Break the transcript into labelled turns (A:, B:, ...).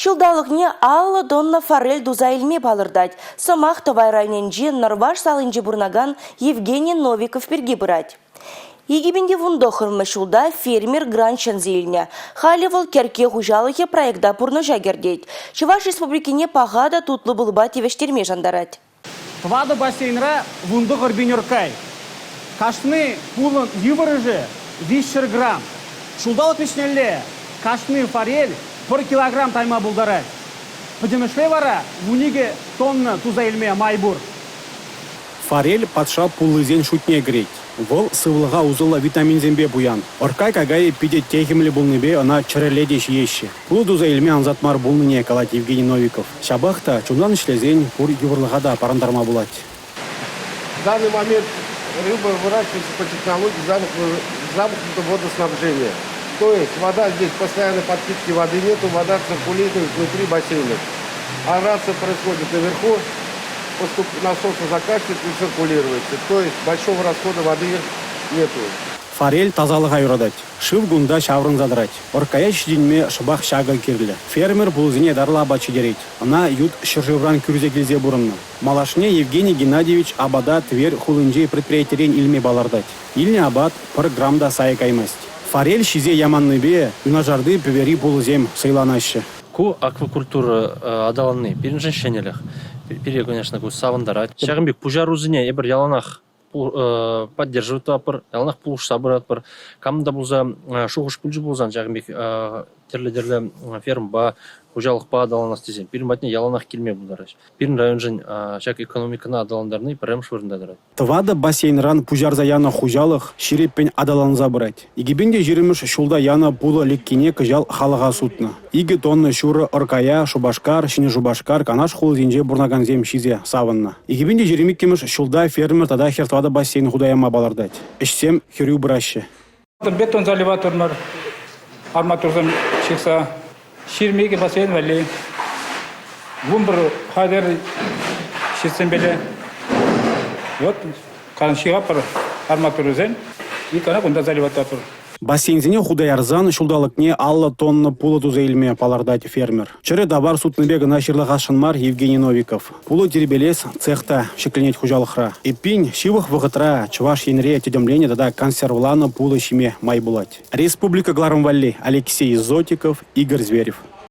A: Шылдалықне аллы донна форель дуза илме балырдать. Сымақ товай райненжи Норваш салынжи бурнаган Евгений Новиков перги бұрать. Егебенде вундохырмы шулда фермер гранчан зеліне. Халивал керке хужалығы проекта пурны жагердейд. Чуваш республикине пағада тутлы бұлыба тевештерме жандарать.
B: Твада бассейнра вундохыр бенеркай. Кашны пулын ювырыжы 5 грамм. Шулдалық пешнелле кашны форель 1 килограмм тайма булдарать. Подемешле вара вуниге тонна туза илме майбур.
C: Форель патша пулызен шутне греть. Вол сывлыға узыла витамин зембе буян. Оркай кагай пиде техимлі булныбе она чареледеш еші. Пулы дуза илме анзатмар булныне калать Евгений Новиков. Шабахта чундан ишлезен пур ювырлыға да парандарма булать.
D: В данный момент рыба выращивается по технологии замкнутого водоснабжения. То есть вода здесь постоянной подпитки воды нету, вода циркулирует внутри бассейна. Аэрация происходит наверху, насосы закачивают и циркулируется. То есть большого расхода воды нету.
C: Форель тазалыға юрадать. Шыв гунда шаврын задрать. Оркая шидинме шыбах шага кирлі. Фермер булзине дарла бачы дерет. Она ют шыржывран күрзе келзе бурынны. Малашне Евгений Геннадьевич абада Тверь хулынжей предприятиерен илме балардать. Илне абад 1 граммда сая каймасть. Форель шизе яманны бе, юнажарды певери булзем сыйланашы.
E: Ку аквакультура адаланны. Биринжен шенелях. Пере, конечно, ку савандарать. Шагымбек пужар узыне, ебір яланах поддерживать апыр, яланах пулуш сабыр апыр. Камда булза шухуш пульжы булзан, шагымбек терлі фермба, хужалық па адаланас десен. Бірін батне яланах келме бұлдараш. Бірін районжын шак экономикана адаландарны пірім швырындадарад.
C: Твада бассейнран пужарза яна хужалық ширеппен адаланза бұрайд. Игебенде жеріміш шулда яна пулы леккене кыжал халыға сутны. Иге тонны шуры оркая, шубашкар, шине жубашкар, канаш хул зенже бурнаган зем шизе савынна. Игебенде жеремик кеміш шулда фермер тада хертвада бассейн худаяма балардать. Ішсем херю бұрашы.
F: Бетон заливаторлар арматурдан шықса ширмеге бассейн вәлі. Вумбір қадер шетсен беле. Вот, кан шиға пар арматурызен, и кана күнда заливаторлар.
C: Бассейнзене худаярзан шулдалыкне алла тонны пулы туза илме палардать фермер. Чыры дабар сутныбега нашырлыға шынмар Евгений Новиков. Пулы теребелес цехта шекленет хужалықра. Эппин шивых вғытра чуваш енре тедемлене дада консервланы пулы шиме май булать. Республика Гларымвалли, Алексей Зотиков, Игорь Зверев.